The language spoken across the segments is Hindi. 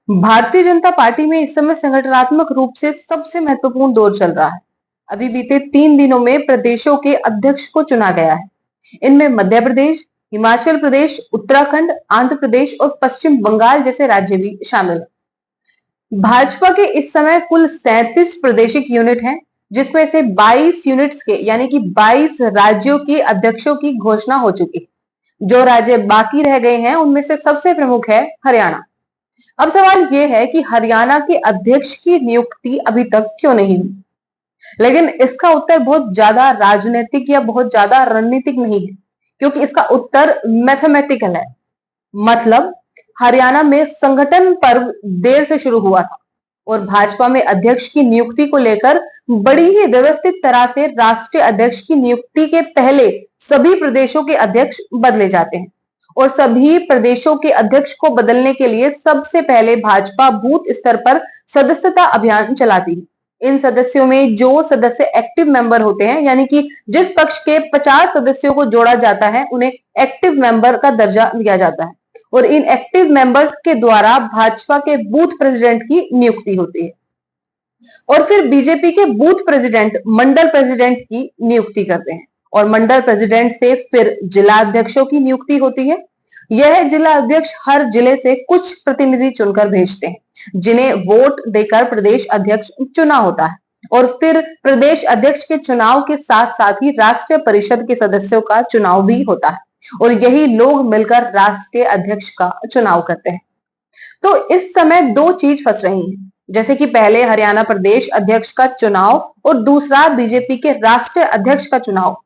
भारतीय जनता पार्टी में इस समय संगठनात्मक रूप से सबसे महत्वपूर्ण दौर चल रहा है। अभी बीते 3 दिनों में प्रदेशों के अध्यक्ष को चुना गया है। इनमें मध्य प्रदेश, हिमाचल प्रदेश, उत्तराखंड, आंध्र प्रदेश और पश्चिम बंगाल जैसे राज्य भी शामिल हैं। भाजपा के इस समय कुल 37 प्रादेशिक यूनिट हैं, जिसमें से 22 यूनिट्स के यानी कि 22 राज्यों के अध्यक्षों की घोषणा हो चुकी है। जो राज्य बाकी रह गए हैं उनमें से सबसे प्रमुख है हरियाणा। अब सवाल ये है कि हरियाणा के अध्यक्ष की नियुक्ति अभी तक क्यों नहीं हुई, लेकिन इसका उत्तर बहुत ज्यादा राजनीतिक या बहुत ज्यादा रणनीतिक नहीं है, क्योंकि इसका उत्तर मैथमेटिकल है। मतलब हरियाणा में संगठन पर्व देर से शुरू हुआ था और भाजपा में अध्यक्ष की नियुक्ति को लेकर बड़ी ही व्यवस्थित तरह से राष्ट्रीय अध्यक्ष की नियुक्ति के पहले सभी प्रदेशों के अध्यक्ष बदले जाते हैं और सभी प्रदेशों के अध्यक्ष को बदलने के लिए सबसे पहले भाजपा बूथ स्तर पर सदस्यता अभियान चलाती है। इन सदस्यों में जो सदस्य एक्टिव मेंबर होते हैं, यानी कि जिस पक्ष के 50 सदस्यों को जोड़ा जाता है, उन्हें एक्टिव मेंबर का दर्जा दिया जाता है और इन एक्टिव मेंबर्स के द्वारा भाजपा के बूथ प्रेसिडेंट की नियुक्ति होती है और फिर बीजेपी के बूथ प्रेसिडेंट मंडल प्रेसिडेंट की नियुक्ति करते हैं और मंडल प्रेसिडेंट से फिर जिला अध्यक्षों की नियुक्ति होती है। यह जिला अध्यक्ष हर जिले से कुछ प्रतिनिधि चुनकर भेजते हैं, जिन्हें वोट देकर प्रदेश अध्यक्ष चुना होता है और फिर प्रदेश अध्यक्ष के चुनाव के साथ साथ ही राष्ट्रीय परिषद के सदस्यों का चुनाव भी होता है और यही लोग मिलकर राष्ट्रीय अध्यक्ष का चुनाव करते हैं। तो इस समय दो चीज फंस रही है, जैसे कि पहले हरियाणा प्रदेश अध्यक्ष का चुनाव और दूसरा बीजेपी के राष्ट्रीय अध्यक्ष का चुनाव।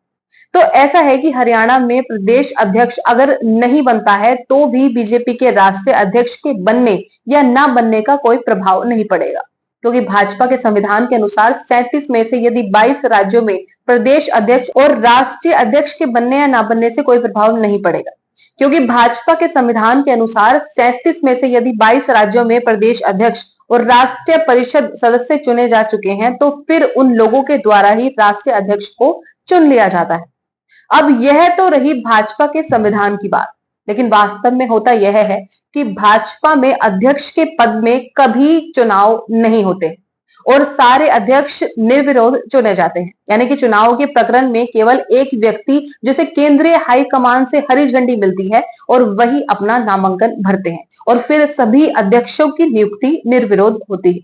तो ऐसा है कि हरियाणा में प्रदेश अध्यक्ष अगर नहीं बनता है तो भी बीजेपी के राष्ट्रीय अध्यक्ष के बनने या ना बनने का कोई प्रभाव नहीं पड़ेगा, क्योंकि भाजपा के संविधान के अनुसार 37 में से यदि 22 राज्यों में प्रदेश अध्यक्ष और राष्ट्रीय अध्यक्ष के बनने या ना बनने से कोई प्रभाव नहीं पड़ेगा, क्योंकि भाजपा के संविधान के अनुसार 37 में से यदि 22 राज्यों में प्रदेश अध्यक्ष और राष्ट्रीय परिषद सदस्य चुने जा चुके हैं तो फिर उन लोगों के द्वारा ही राष्ट्रीय अध्यक्ष को चुन लिया जाता है। अब यह तो रही भाजपा के संविधान की बात, लेकिन वास्तव में होता यह है कि भाजपा में अध्यक्ष के पद में कभी चुनाव नहीं होते और सारे अध्यक्ष निर्विरोध चुने जाते हैं, यानी कि चुनाव के प्रकरण में केवल एक व्यक्ति जिसे केंद्रीय हाईकमान से हरी झंडी मिलती है और वही अपना नामांकन भरते हैं और फिर सभी अध्यक्षों की नियुक्ति निर्विरोध होती है।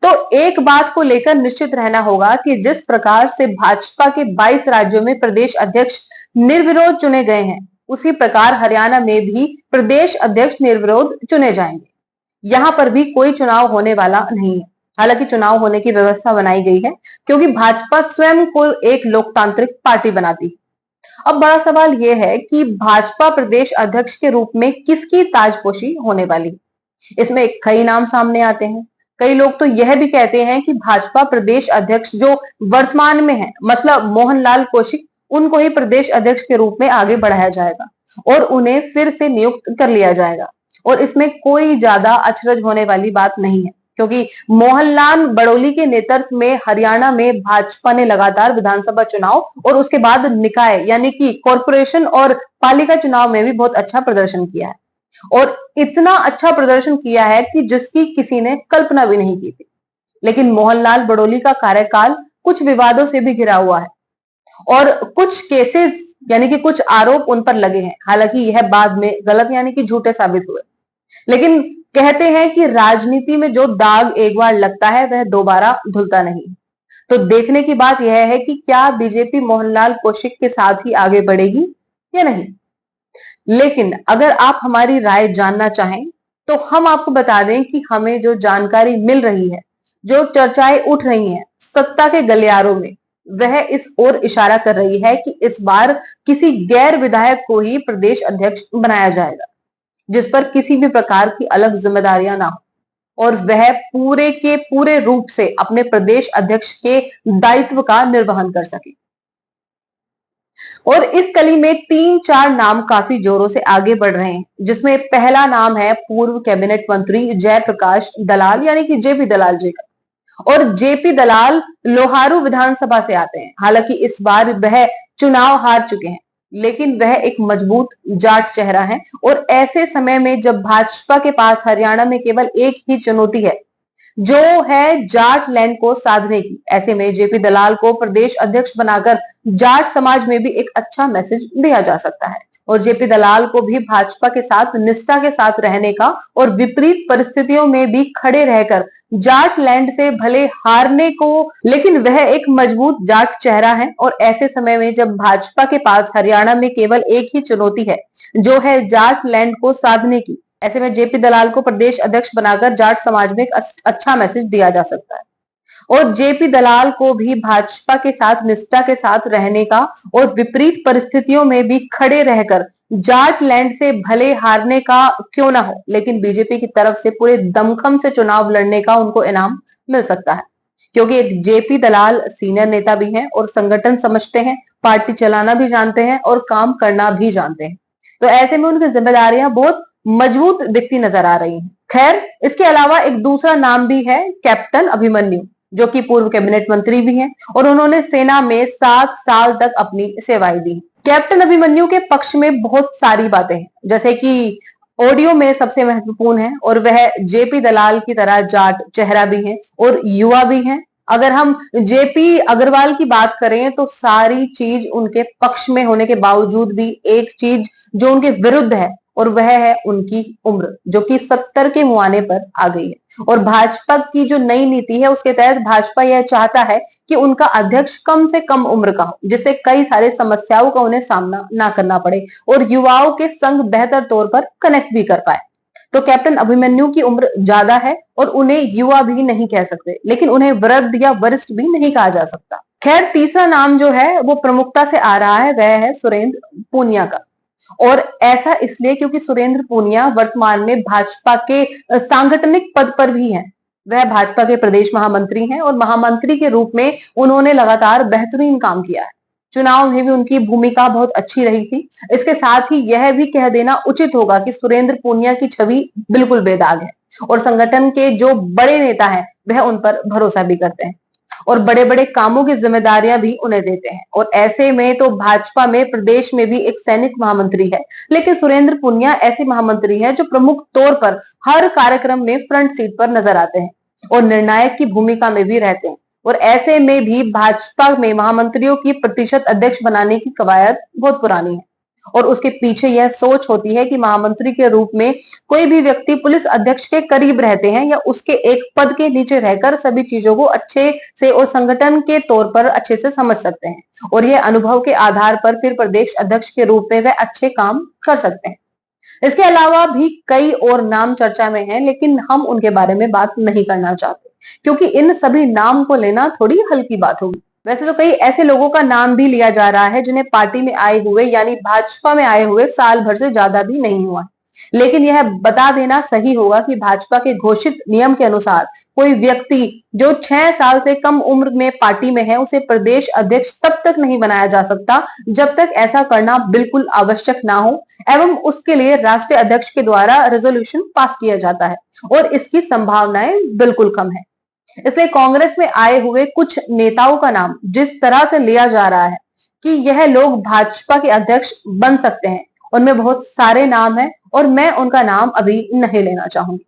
तो एक बात को लेकर निश्चित रहना होगा कि जिस प्रकार से भाजपा के 22 राज्यों में प्रदेश अध्यक्ष निर्विरोध चुने गए हैं, उसी प्रकार हरियाणा में भी प्रदेश अध्यक्ष निर्विरोध चुने जाएंगे। यहां पर भी कोई चुनाव होने वाला नहीं है। हालांकि चुनाव होने की व्यवस्था बनाई गई है, क्योंकि भाजपा स्वयं को एक लोकतांत्रिक पार्टी बनाती है। अब बड़ा सवाल यह है कि भाजपा प्रदेश अध्यक्ष के रूप में किसकी ताजपोशी होने वाली है। इसमें कई नाम सामने आते हैं। कई लोग तो यह भी कहते हैं कि भाजपा प्रदेश अध्यक्ष जो वर्तमान में है, मतलब मोहनलाल कौशिक, उनको ही प्रदेश अध्यक्ष के रूप में आगे बढ़ाया जाएगा और उन्हें फिर से नियुक्त कर लिया जाएगा और इसमें कोई ज्यादा अचरज होने वाली बात नहीं है, क्योंकि मोहनलाल बड़ोली के नेतृत्व में हरियाणा में भाजपा ने लगातार विधानसभा चुनाव और उसके बाद निकाय यानी कि कॉरपोरेशन और पालिका चुनाव में भी बहुत अच्छा प्रदर्शन किया है और इतना अच्छा प्रदर्शन किया है कि जिसकी किसी ने कल्पना भी नहीं की थी। लेकिन मोहनलाल बड़ोली का कार्यकाल कुछ विवादों से भी घिरा हुआ है और कुछ केसेस यानी कि कुछ आरोप उन पर लगे हैं। हालांकि यह बाद में गलत यानी कि झूठे साबित हुए, लेकिन कहते हैं कि राजनीति में जो दाग एक बार लगता है वह दोबारा धुलता नहीं। तो देखने की बात यह है कि क्या बीजेपी मोहनलाल कौशिक के साथ ही आगे बढ़ेगी या नहीं। लेकिन अगर आप हमारी राय जानना चाहें तो हम आपको बता दें कि हमें जो जानकारी मिल रही है, जो चर्चाएं उठ रही हैं सत्ता के गलियारों में, वह इस ओर इशारा कर रही है कि इस बार किसी गैर विधायक को ही प्रदेश अध्यक्ष बनाया जाएगा, जिस पर किसी भी प्रकार की अलग जिम्मेदारियां ना हो और वह पूरे के पूरे रूप से अपने प्रदेश अध्यक्ष के दायित्व का निर्वहन कर सके। और इस कली में 3-4 नाम काफी जोरों से आगे बढ़ रहे हैं, जिसमें पहला नाम है पूर्व कैबिनेट मंत्री जयप्रकाश दलाल यानी कि जेपी दलाल जी का। और जेपी दलाल लोहारू विधानसभा से आते हैं। हालांकि इस बार वह चुनाव हार चुके हैं, लेकिन वह एक मजबूत जाट चेहरा है। और ऐसे समय में जब भाजपा के पास हरियाणा में केवल एक ही चुनौती है, जो है जाट लैंड को साधने की, ऐसे में जेपी दलाल को प्रदेश अध्यक्ष बनाकर जाट समाज में भी एक अच्छा मैसेज दिया जा सकता है। और जेपी दलाल को भी भाजपा के साथ निष्ठा के साथ रहने का और विपरीत परिस्थितियों में भी खड़े रहकर जाट लैंड से भले हारने को, लेकिन वह एक मजबूत जाट चेहरा है। और ऐसे समय में जब भाजपा के पास हरियाणा में केवल एक ही चुनौती है, जो है जाट लैंड को साधने की, ऐसे में जेपी दलाल को प्रदेश अध्यक्ष बनाकर जाट समाज में एक अच्छा मैसेज दिया जा सकता है। और जेपी दलाल को भी भाजपा के साथ निष्ठा के साथ रहने का और विपरीत परिस्थितियों में भी खड़े रहकर जाट लैंड से भले हारने का क्यों ना हो, लेकिन बीजेपी की तरफ से पूरे दमखम से चुनाव लड़ने का उनको इनाम मिल सकता है। क्योंकि एक जेपी दलाल सीनियर नेता भी हैं और संगठन समझते हैं, पार्टी चलाना भी जानते हैं और काम करना भी जानते हैं। तो ऐसे में उनकी जिम्मेदारियां बहुत मजबूत दिखती नजर आ रही हैं। खैर, इसके अलावा एक दूसरा नाम भी है, कैप्टन अभिमन्यु, जो कि पूर्व कैबिनेट मंत्री भी हैं और उन्होंने सेना में 7 साल तक अपनी सेवाएं दी। कैप्टन अभिमन्यु के पक्ष में बहुत सारी बातें हैं, जैसे कि ऑडियो में सबसे महत्वपूर्ण है, और वह जेपी दलाल की तरह जाट चेहरा भी है और युवा भी है। अगर हम जेपी अग्रवाल की बात करें तो सारी चीज उनके पक्ष में होने के बावजूद भी एक चीज जो उनके विरुद्ध है, और वह है उनकी उम्र, जो कि 70 के मुआने पर आ गई है। और भाजपा की जो नई नीति है उसके तहत भाजपा यह चाहता है कि उनका अध्यक्ष कम से कम उम्र का हो, जिससे कई सारे समस्याओं का उन्हें सामना ना करना पड़े और युवाओं के संग बेहतर तौर पर कनेक्ट भी कर पाए। तो कैप्टन अभिमन्यु की उम्र ज्यादा है और उन्हें युवा भी नहीं कह सकते, लेकिन उन्हें वृद्ध या वरिष्ठ भी नहीं कहा जा सकता। खैर, तीसरा नाम जो है वो प्रमुखता से आ रहा है, वह है सुरेंद्र पूनिया का। और ऐसा इसलिए क्योंकि सुरेंद्र पूनिया वर्तमान में भाजपा के सांगठनिक पद पर भी हैं। वह भाजपा के प्रदेश महामंत्री हैं और महामंत्री के रूप में उन्होंने लगातार बेहतरीन काम किया है। चुनाव में भी उनकी भूमिका बहुत अच्छी रही थी। इसके साथ ही यह भी कह देना उचित होगा कि सुरेंद्र पूनिया की छवि बिल्कुल बेदाग है और संगठन के जो बड़े नेता हैं वह उन पर भरोसा भी करते हैं और बड़े बड़े कामों की जिम्मेदारियां भी उन्हें देते हैं। और ऐसे में तो भाजपा में प्रदेश में भी एक सैनिक महामंत्री है, लेकिन सुरेंद्र पूनिया ऐसे महामंत्री हैं जो प्रमुख तौर पर हर कार्यक्रम में फ्रंट सीट पर नजर आते हैं और निर्णायक की भूमिका में भी रहते हैं। और ऐसे में भी भाजपा में महामंत्रियों की प्रतिशत अध्यक्ष बनाने की कवायद बहुत पुरानी है और उसके पीछे यह सोच होती है कि महामंत्री के रूप में कोई भी व्यक्ति पुलिस अध्यक्ष के करीब रहते हैं या उसके एक पद के नीचे रहकर सभी चीजों को अच्छे से और संगठन के तौर पर अच्छे से समझ सकते हैं और यह अनुभव के आधार पर फिर प्रदेश अध्यक्ष के रूप में वह अच्छे काम कर सकते हैं। इसके अलावा भी कई और नाम चर्चा में हैं, लेकिन हम उनके बारे में बात नहीं करना चाहते क्योंकि इन सभी नाम को लेना थोड़ी हल्की बात होगी। वैसे तो कई ऐसे लोगों का नाम भी लिया जा रहा है जिन्हें पार्टी में आए हुए यानी भाजपा में आए हुए साल भर से ज्यादा भी नहीं हुआ, लेकिन यह बता देना सही होगा कि भाजपा के घोषित नियम के अनुसार कोई व्यक्ति जो 6 साल से कम उम्र में पार्टी में है उसे प्रदेश अध्यक्ष तब तक नहीं बनाया जा सकता जब तक ऐसा करना बिल्कुल आवश्यक ना हो एवं उसके लिए राष्ट्रीय अध्यक्ष के द्वारा रेजोल्यूशन पास किया जाता है और इसकी संभावनाएं बिल्कुल कम है। इसलिए कांग्रेस में आए हुए कुछ नेताओं का नाम जिस तरह से लिया जा रहा है कि यह लोग भाजपा के अध्यक्ष बन सकते हैं, उनमें बहुत सारे नाम हैं और मैं उनका नाम अभी नहीं लेना चाहूंगी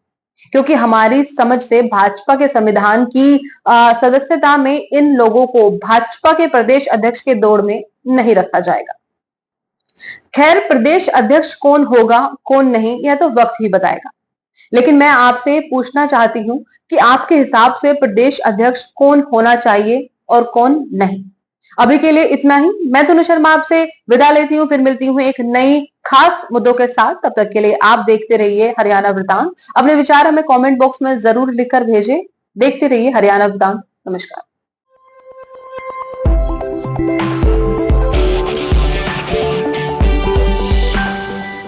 क्योंकि हमारी समझ से भाजपा के संविधान की सदस्यता में इन लोगों को भाजपा के प्रदेश अध्यक्ष के दौड़ में नहीं रखा जाएगा। खैर, प्रदेश अध्यक्ष कौन होगा कौन नहीं यह तो वक्त ही बताएगा, लेकिन मैं आपसे पूछना चाहती हूं कि आपके हिसाब से प्रदेश अध्यक्ष कौन होना चाहिए और कौन नहीं। अभी के लिए इतना ही। मैं तनु शर्मा आपसे विदा लेती हूँ, फिर मिलती हूँ एक नई खास मुद्दों के साथ। तब तक के लिए आप देखते रहिए हरियाणा वृतांत। अपने विचार हमें कमेंट बॉक्स में जरूर लिखकर भेजें। देखते रहिए हरियाणा वृतांत। नमस्कार।